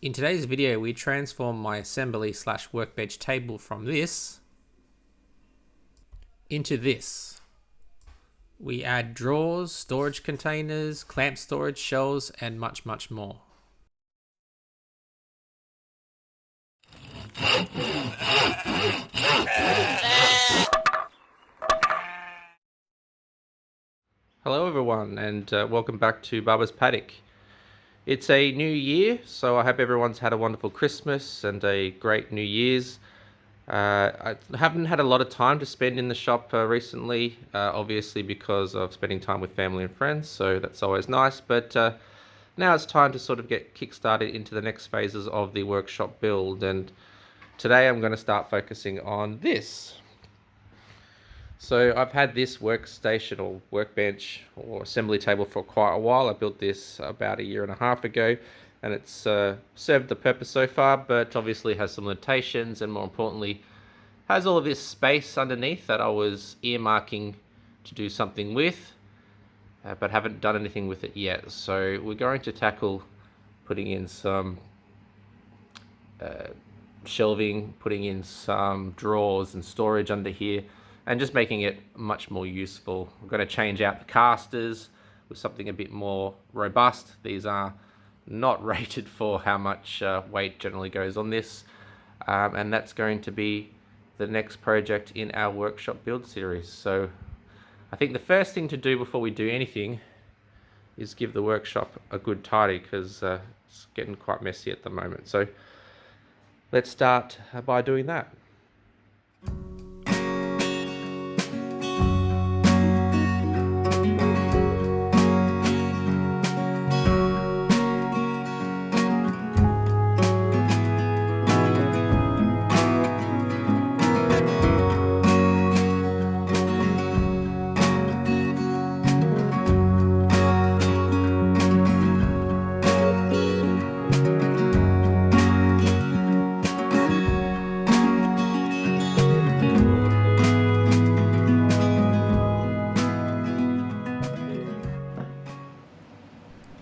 In today's video, we transform my assembly/workbench table from this into this. We add drawers, storage containers, clamp storage shelves, and much, much more. Hello everyone, and welcome back to Bubba's Paddock. It's a new year, so I hope everyone's had a wonderful Christmas and a great New Year's. I haven't had a lot of time to spend in the shop recently, obviously because of spending time with family and friends, so that's always nice. But now it's time to sort of get kick-started into the next phases of the workshop build, and today I'm going to start focusing on this. So I've had this workstation or workbench or assembly table for quite a while. I built this about a year and a half ago, and it's served the purpose so far, but obviously has some limitations, and more importantly has all of this space underneath that I was earmarking to do something with, but haven't done anything with it yet. So we're going to tackle putting in some shelving, putting in some drawers and storage under here, and just making it much more useful. We're going to change out the casters with something a bit more robust. These are not rated for how much weight generally goes on this, and that's going to be the next project in our workshop build series. So I think the first thing to do before we do anything is give the workshop a good tidy, because it's getting quite messy at the moment. So let's start by doing that.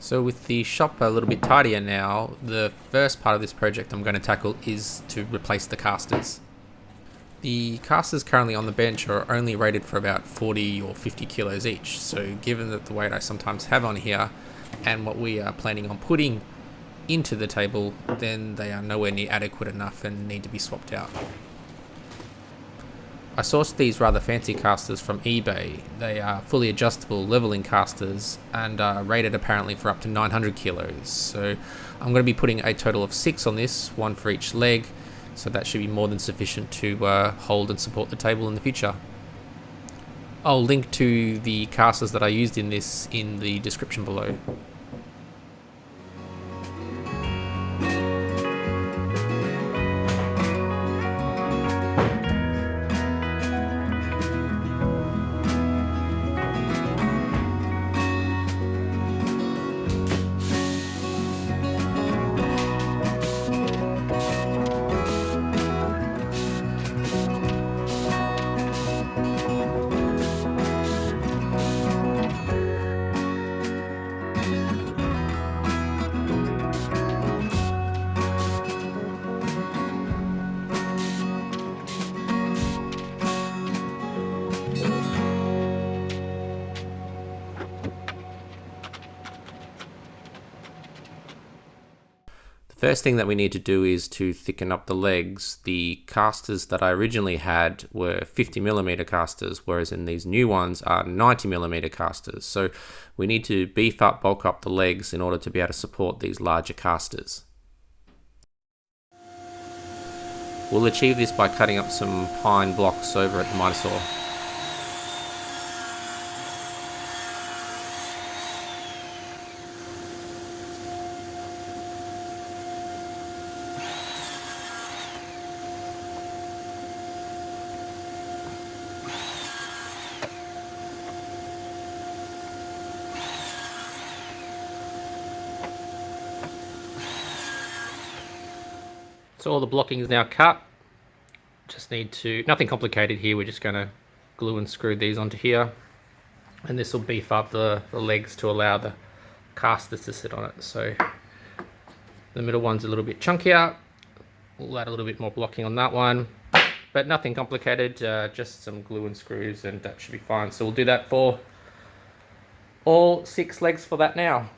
So with the shop a little bit tidier now, the first part of this project I'm going to tackle is to replace the casters. The casters currently on the bench are only rated for about 40 or 50 kilos each, so given that the weight I sometimes have on here and what we are planning on putting into the table, then they are nowhere near adequate enough and need to be swapped out. I sourced these rather fancy casters from eBay. They are fully adjustable leveling casters and are rated apparently for up to 900 kilos. So I'm going to be putting a total of 6 on this, 1 for each leg. So that should be more than sufficient to hold and support the table in the future. I'll link to the casters that I used in this in the description below. First thing that we need to do is to thicken up the legs. The casters that I originally had were 50mm casters, whereas in these new ones are 90mm casters. So we need to beef up, bulk up the legs in order to be able to support these larger casters. We'll achieve this by cutting up some pine blocks over at the miter saw. So all the blocking is now cut. Just need to, nothing complicated here, we're just going to glue and screw these onto here. And this will beef up the legs to allow the casters to sit on it. So The middle one's a little bit chunkier. We'll add a little bit more blocking on that one, but nothing complicated, just some glue and screws, and that should be fine. So we'll do that for all 6 legs for that now.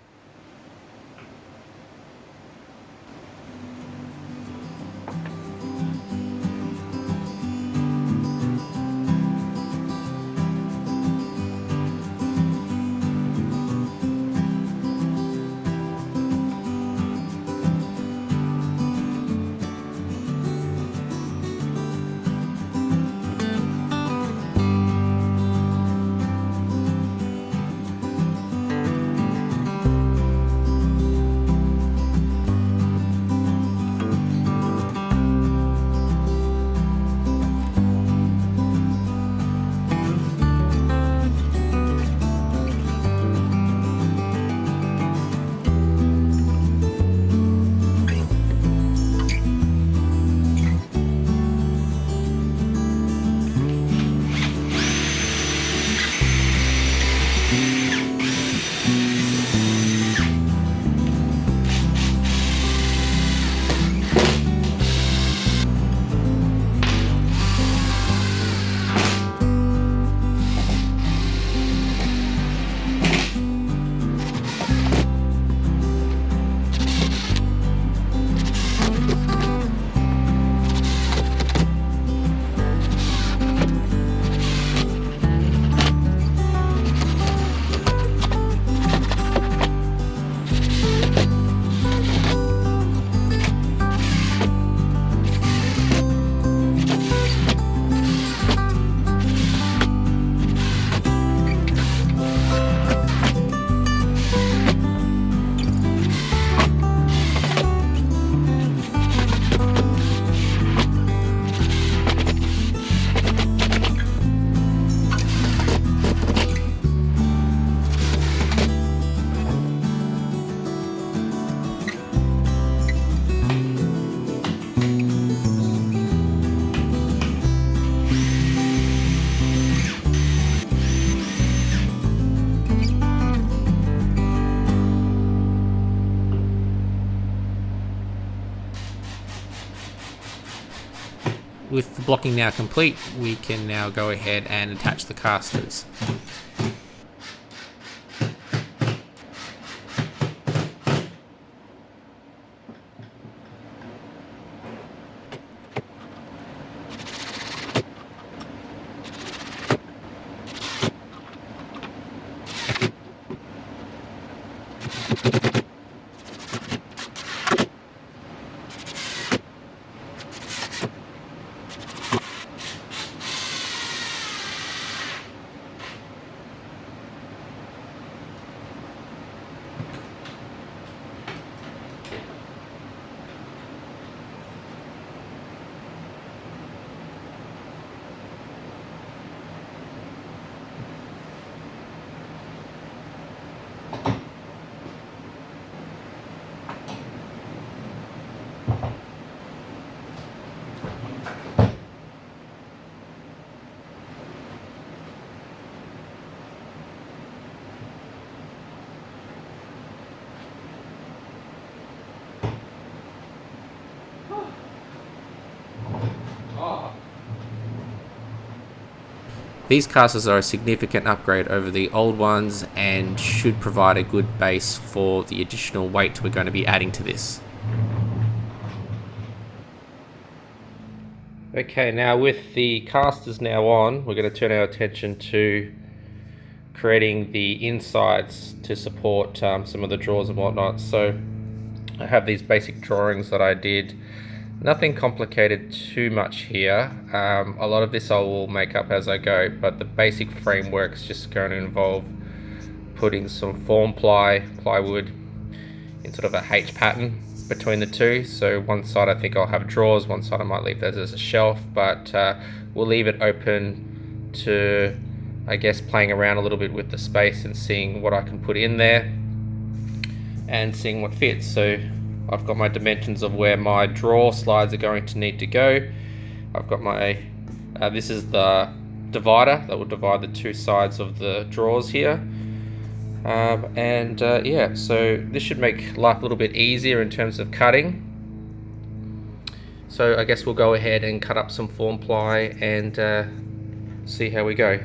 With the blocking now complete, we can now go ahead and attach the casters. These casters are a significant upgrade over the old ones and should provide a good base for the additional weight we're going to be adding to this. Okay, now with the casters now on, we're going to turn our attention to creating the insides to support some of the drawers and whatnot. So I have these basic drawings that I did. Nothing complicated too much here. A lot of this I will make up as I go, but the basic framework's just going to involve putting some form plywood in sort of a H pattern between the two. So one side I think I'll have drawers, one side I might leave those as a shelf, but we'll leave it open to, I guess, playing around a little bit with the space and seeing what I can put in there and seeing what fits. So I've got my dimensions of where my drawer slides are going to need to go. I've got my, this is the divider that will divide the two sides of the drawers here. Yeah, so this should make life a little bit easier in terms of cutting. So I guess we'll go ahead and cut up some form ply and see how we go.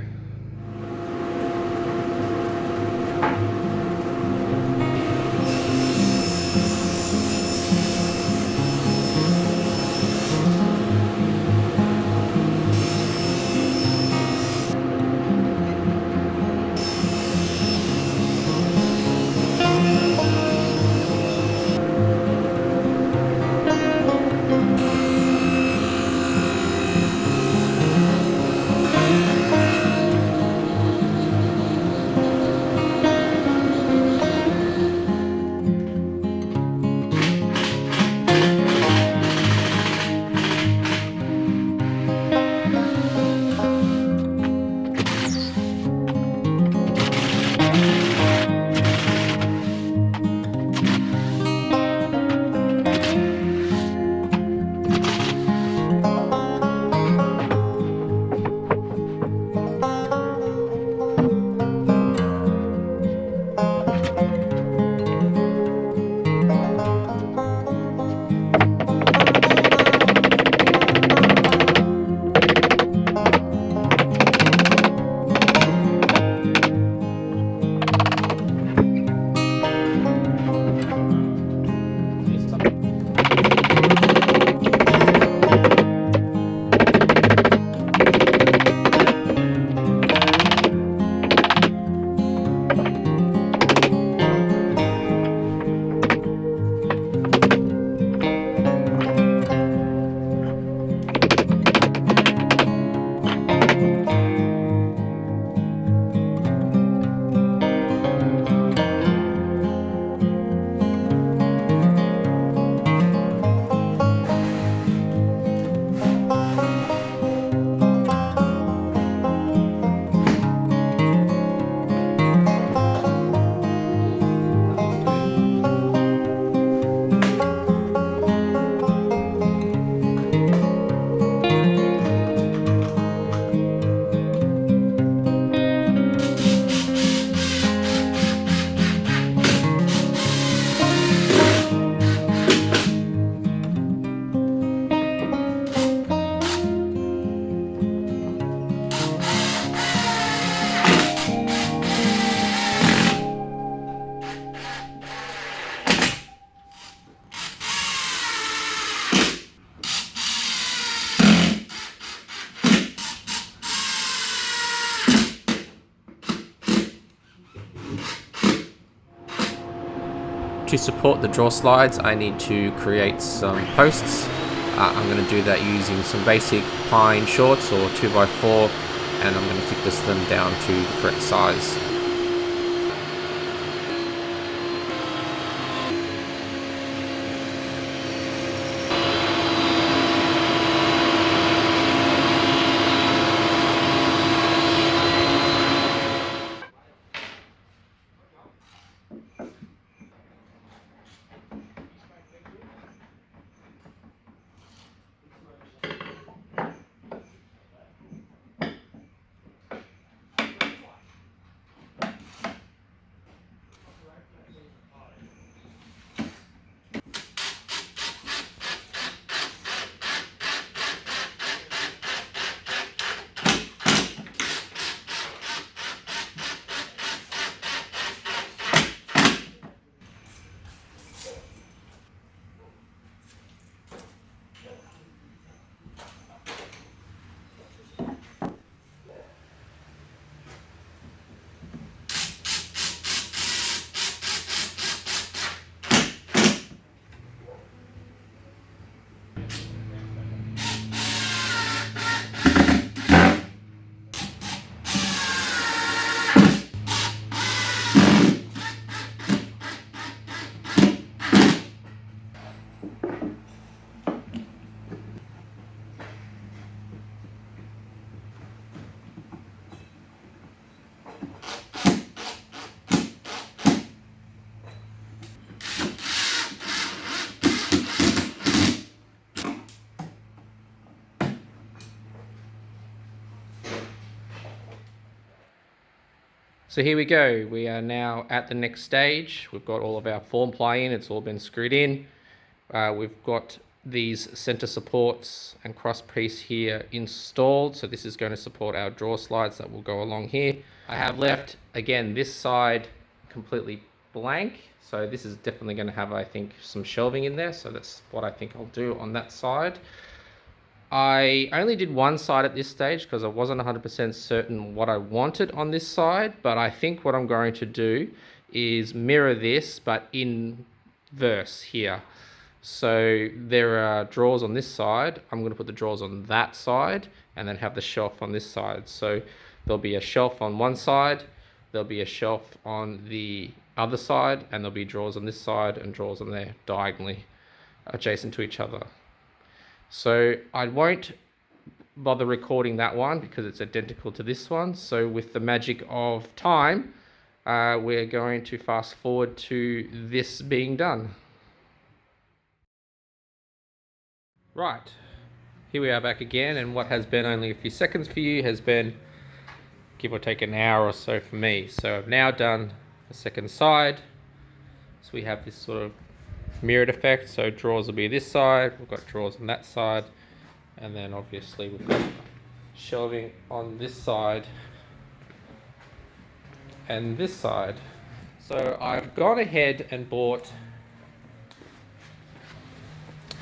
To support the drawer slides, I need to create some posts. I'm going to do that using some basic pine shorts or 2x4, and I'm going to thickness them down to the correct size. So here we go. We are now at the next stage. We've got all of our form ply in. It's all been screwed in. We've got these center supports and cross piece here installed. So this is going to support our drawer slides that will go along here. I have left, again, this side completely blank. So this is definitely going to have, I think, some shelving in there. So that's what I think I'll do on that side. I only did one side at this stage because I wasn't 100% certain what I wanted on this side, but I think what I'm going to do is mirror this, but in verse here. So there are drawers on this side. I'm going to put the drawers on that side and then have the shelf on this side. So there'll be a shelf on one side, there'll be a shelf on the other side, and there'll be drawers on this side and drawers on there diagonally adjacent to each other. So I won't bother recording that one because it's identical to this one. So with the magic of time, we're going to fast forward to this being done. Right, here we are back again, and what has been only a few seconds for you has been give or take an hour or so for me. So I've now done the second side. So we have this sort of mirrored effect, so drawers will be this side, we've got drawers on that side, and then obviously we've got shelving on this side and this side. So I've gone ahead and bought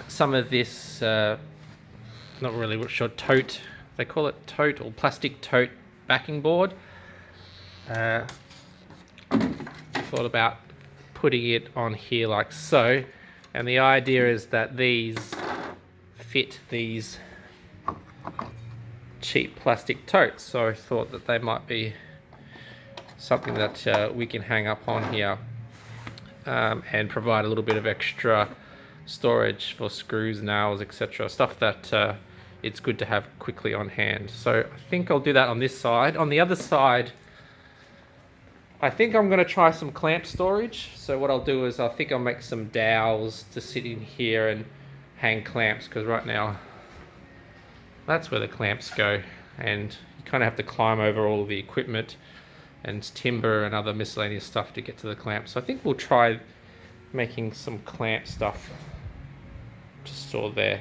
some of this, not really sure, tote, they call it tote or plastic tote backing board. I thought about putting it on here like so, and the idea is that these fit these cheap plastic totes, so I thought that they might be something that we can hang up on here and provide a little bit of extra storage for screws, nails, etc. Stuff that it's good to have quickly on hand. So I think I'll do that on this side. On the other side, I think I'm going to try some clamp storage. So what I'll do is I think I'll make some dowels to sit in here and hang clamps, because right now that's where the clamps go, and you kind of have to climb over all of the equipment and timber and other miscellaneous stuff to get to the clamps. So I think we'll try making some clamp stuff to store there.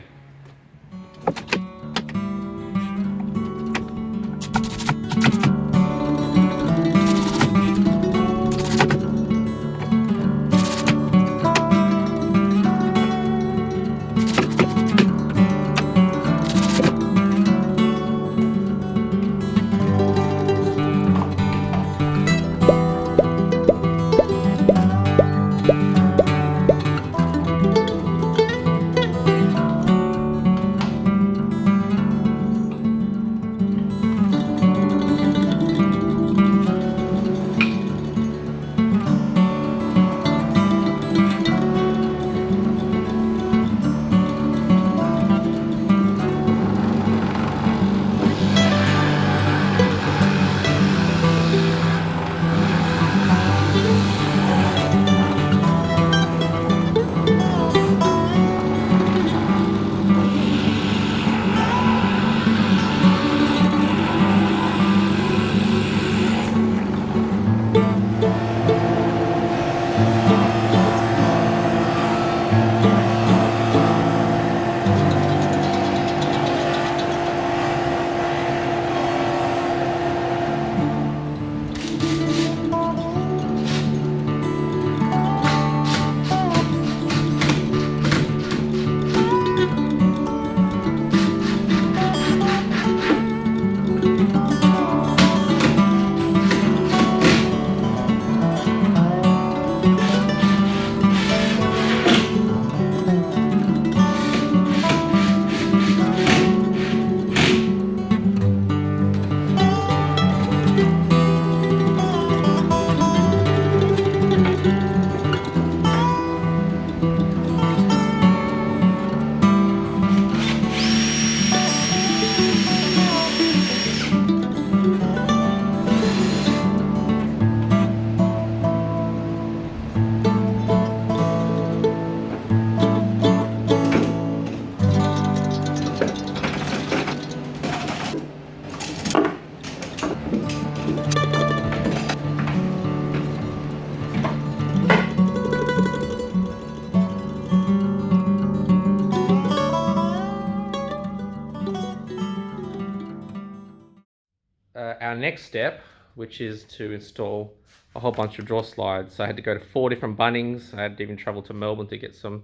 our next step, which is to install a whole bunch of drawer slides. So I had to go to 4 different Bunnings. I had to even travel to Melbourne to get some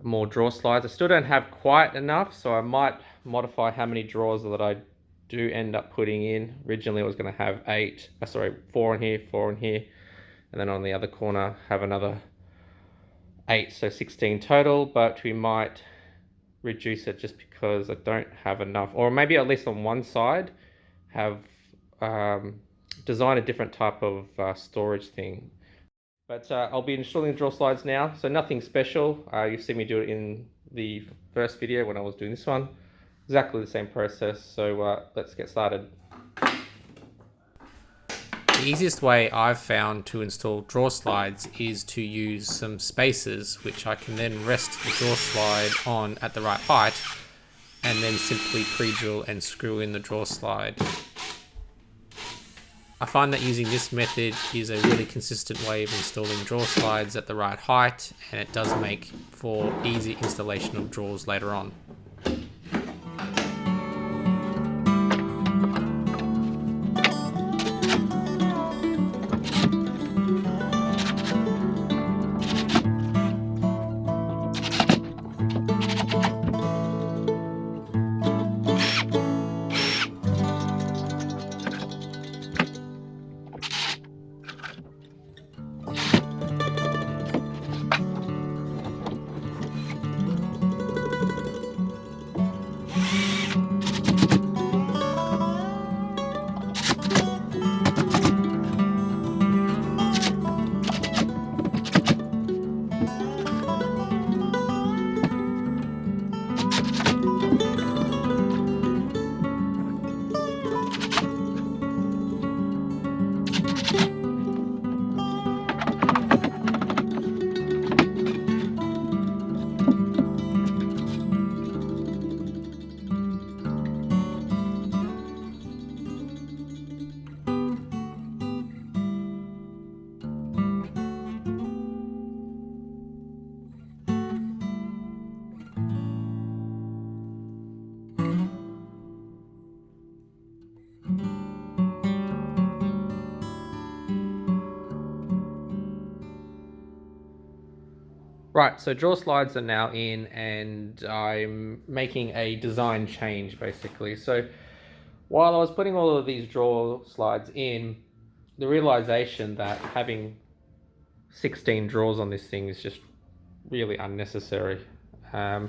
more drawer slides. I still don't have quite enough, so I might modify how many drawers that I do end up putting in. Originally I was going to have 4 in here, 4 in here, and then on the other corner have another 8, so 16 total, but we might reduce it just because I don't have enough, or maybe at least on one side have designed a different type of storage thing. But I'll be installing drawer slides now, so nothing special. You've seen me do it in the first video when I was doing this one. Exactly the same process, so let's get started. The easiest way I've found to install drawer slides is to use some spacers, which I can then rest the drawer slide on at the right height, and then simply pre-drill and screw in the drawer slide. I find that using this method is a really consistent way of installing drawer slides at the right height, and it does make for easy installation of drawers later on. Right, so drawer slides are now in, and I'm making a design change basically. So while I was putting all of these drawer slides in, the realization that having 16 drawers on this thing is just really unnecessary. I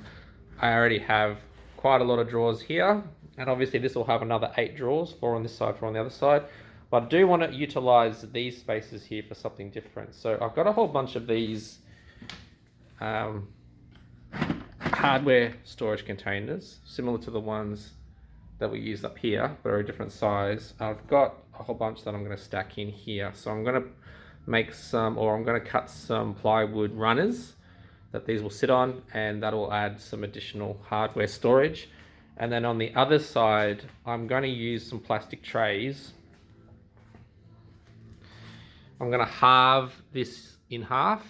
already have quite a lot of drawers here, and obviously this will have another 8 drawers, 4 on this side, 4 on the other side. But I do want to utilize these spaces here for something different. So I've got a whole bunch of these hardware storage containers, similar to the ones that we used up here, but are a different size. I've got a whole bunch that I'm going to stack in here. So I'm going to make I'm going to cut some plywood runners that these will sit on, and that will add some additional hardware storage. And then on the other side, I'm going to use some plastic trays. I'm going to halve this in half,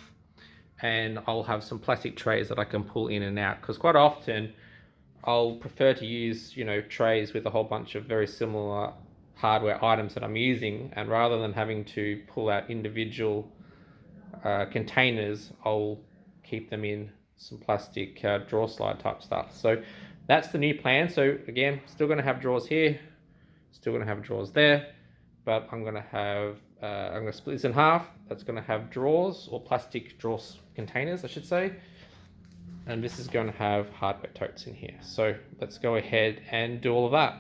and I'll have some plastic trays that I can pull in and out, because quite often I'll prefer to use, trays with a whole bunch of very similar hardware items that I'm using, and rather than having to pull out individual containers, I'll keep them in some plastic drawer slide type stuff. So that's the new plan. So again, still going to have drawers here, still going to have drawers there, but I'm going to split this in half. That's going to have drawers, or plastic drawer containers, I should say. And this is going to have hardware totes in here. So let's go ahead and do all of that.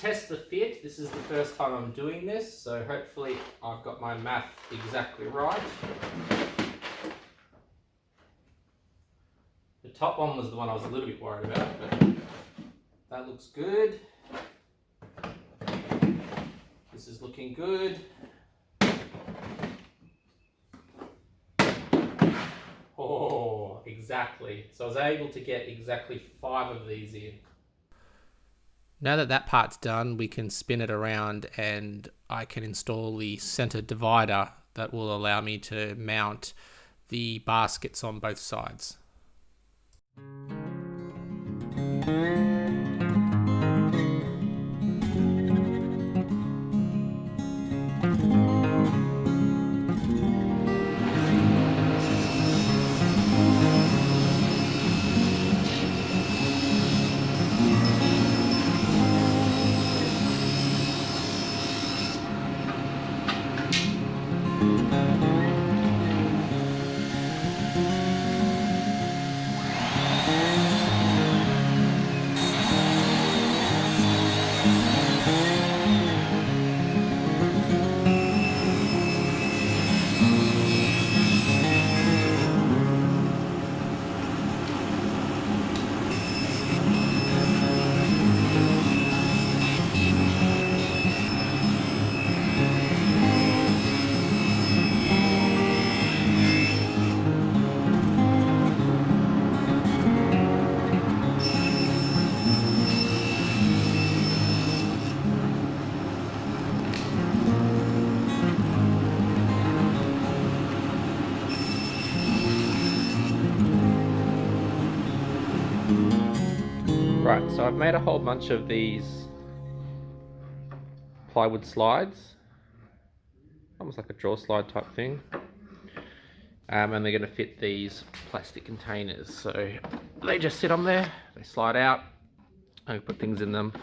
test the fit. This is the first time I'm doing this, so hopefully I've got my math exactly right. The top one was the one I was a little bit worried about, but that looks good. This is looking good. Oh, exactly. So I was able to get exactly 5 of these in. Now that that part's done, we can spin it around and I can install the center divider that will allow me to mount the baskets on both sides. Right, so I've made a whole bunch of these plywood slides, almost like a drawer slide type thing, and they're going to fit these plastic containers. So they just sit on there, they slide out, I put things in them,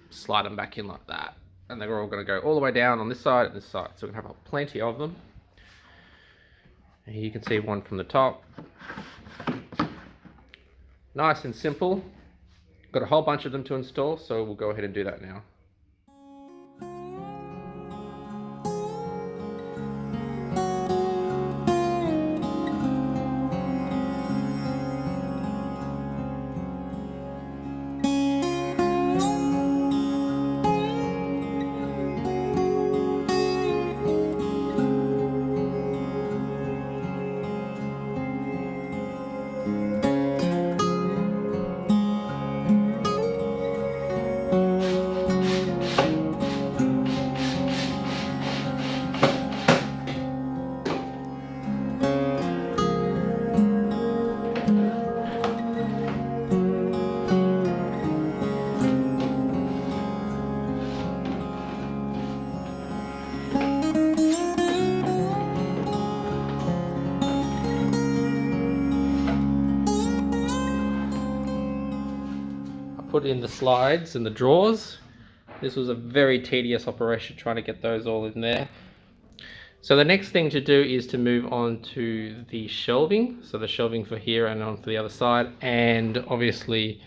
slide them back in like that, and they're all going to go all the way down on this side and this side, so we're going to have plenty of them. And here you can see one from the top. Nice and simple. Got a whole bunch of them to install, so we'll go ahead and do that now. Put in the slides and the drawers. This was a very tedious operation trying to get those all in there. So the next thing to do is to move on to the shelving. So the shelving for here and on for the other side, and obviously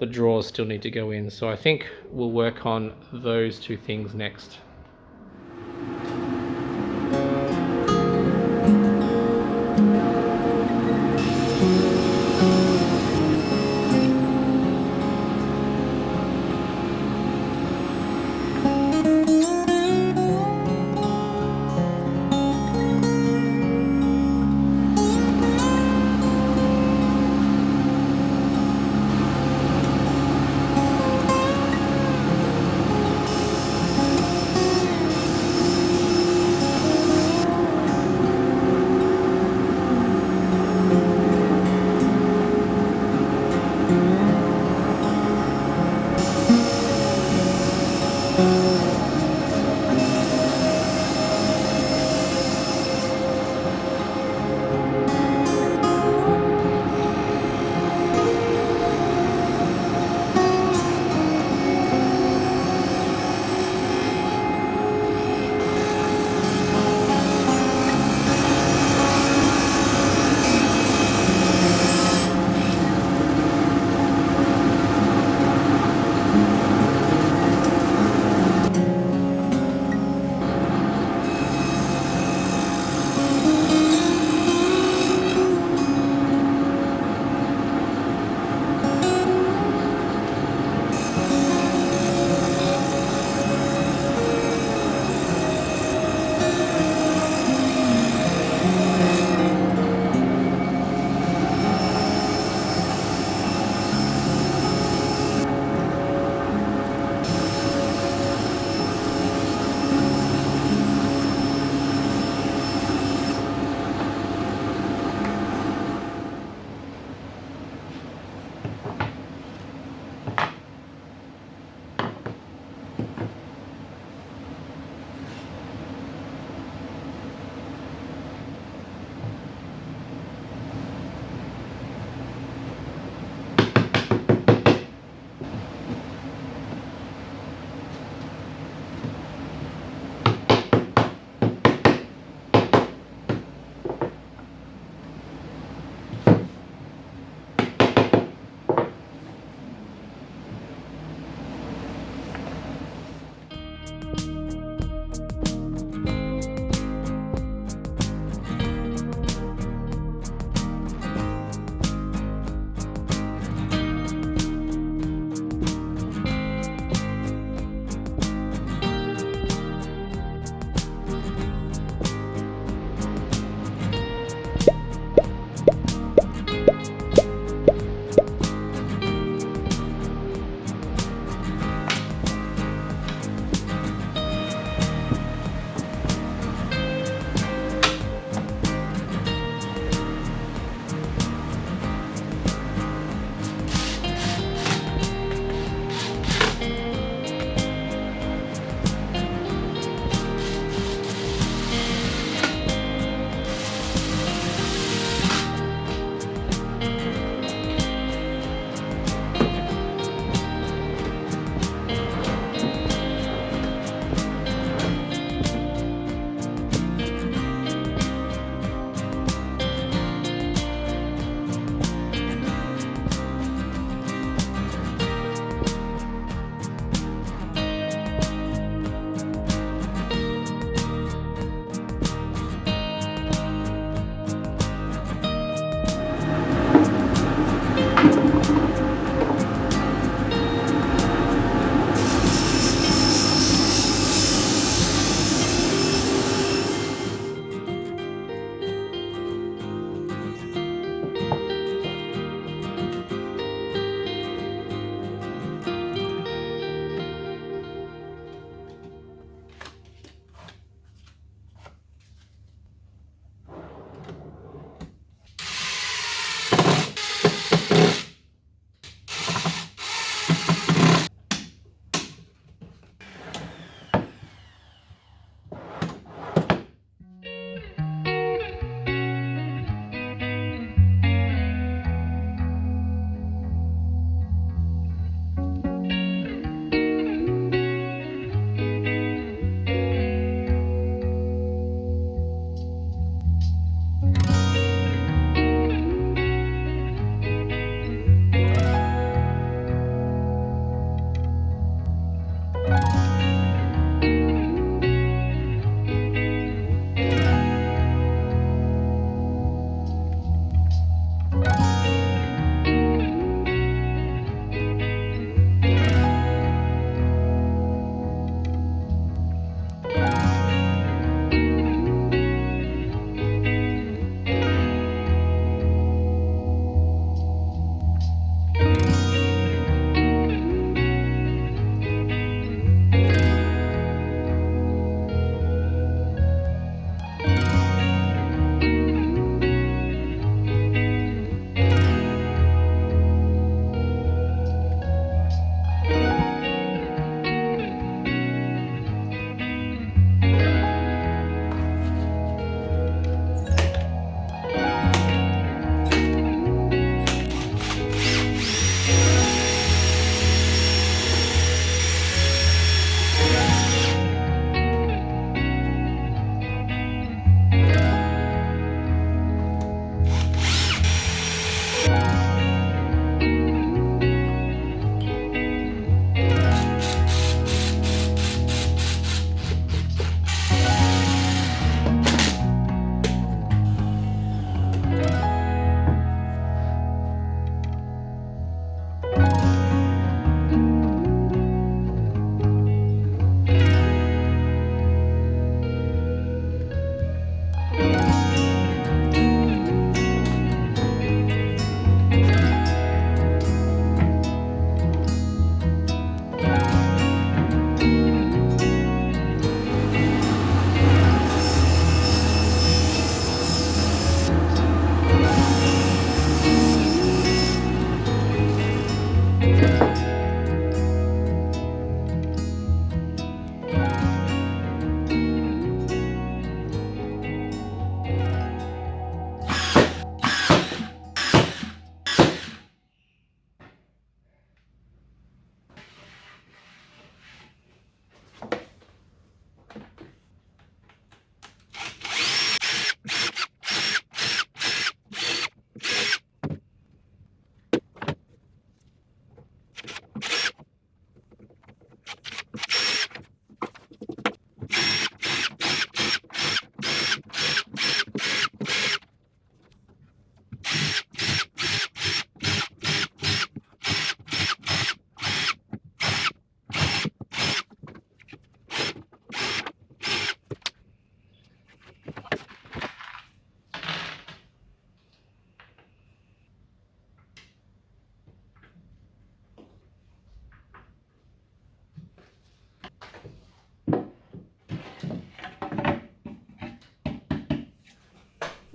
the drawers still need to go in. So I think we'll work on those two things next.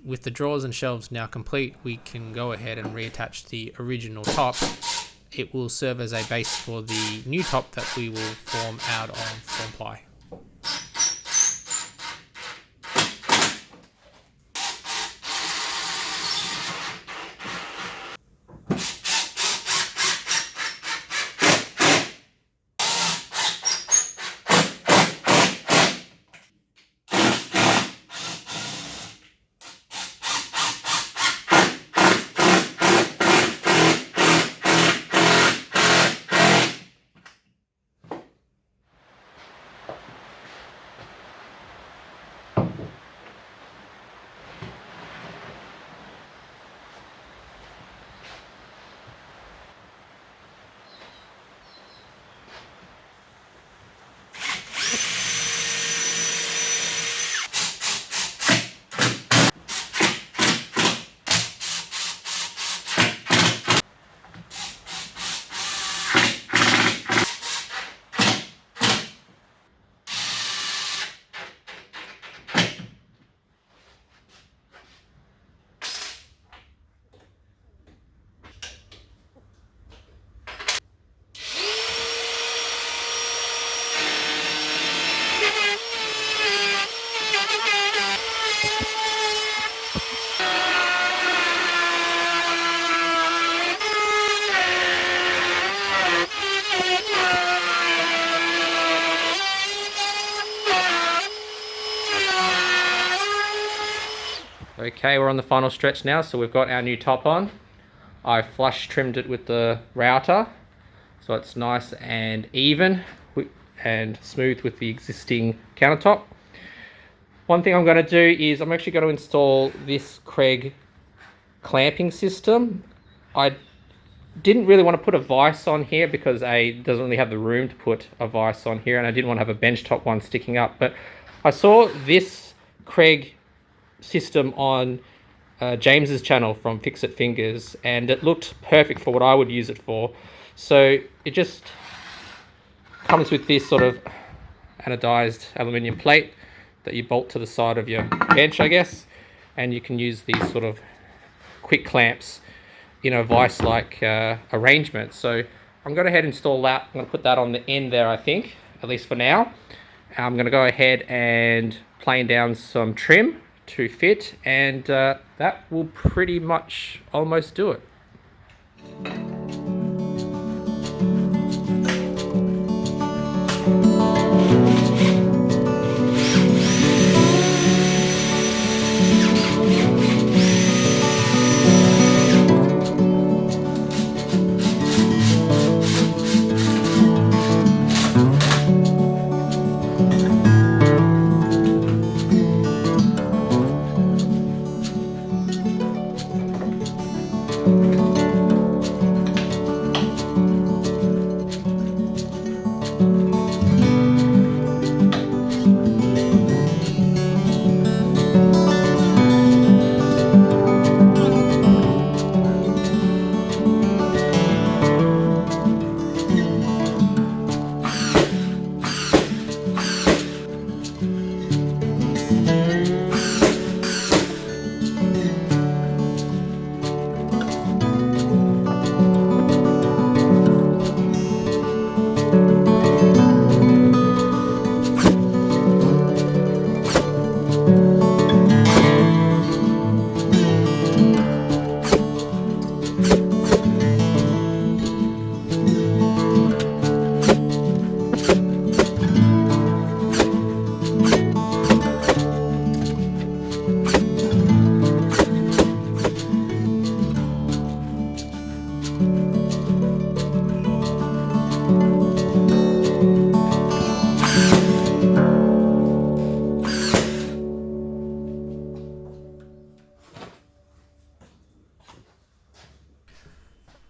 with the drawers and shelves now complete, we can go ahead and reattach the original top. It will serve as a base for the new top that we will form out of form ply. Okay, we're on the final stretch now, so we've got our new top on. I flush trimmed it with the router, so it's nice and even and smooth with the existing countertop. One thing I'm going to do is I'm actually going to install this Kreg clamping system. I didn't really want to put a vise on here because it doesn't really have the room to put a vise on here, and I didn't want to have a benchtop one sticking up, but I saw this Kreg system on James's channel from Fix It Fingers, and it looked perfect for what I would use it for. So it just comes with this sort of anodized aluminium plate that you bolt to the side of your bench, I guess, and you can use these sort of quick clamps in a vise-like arrangement. So I'm going to head and install that. I'm going to put that on the end there, I think, at least for now. I'm going to go ahead and plane down some trim to fit, and that will pretty much almost do it.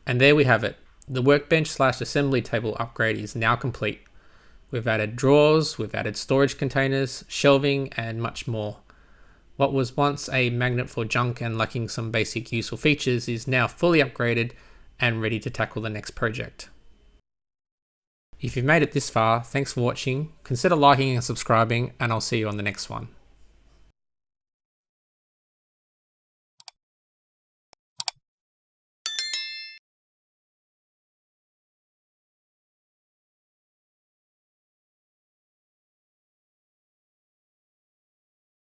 And there we have it. The workbench / assembly table upgrade is now complete. We've added drawers, we've added storage containers, shelving, and much more. What was once a magnet for junk and lacking some basic useful features is now fully upgraded and ready to tackle the next project. If you've made it this far, thanks for watching. Consider liking and subscribing, and I'll see you on the next one.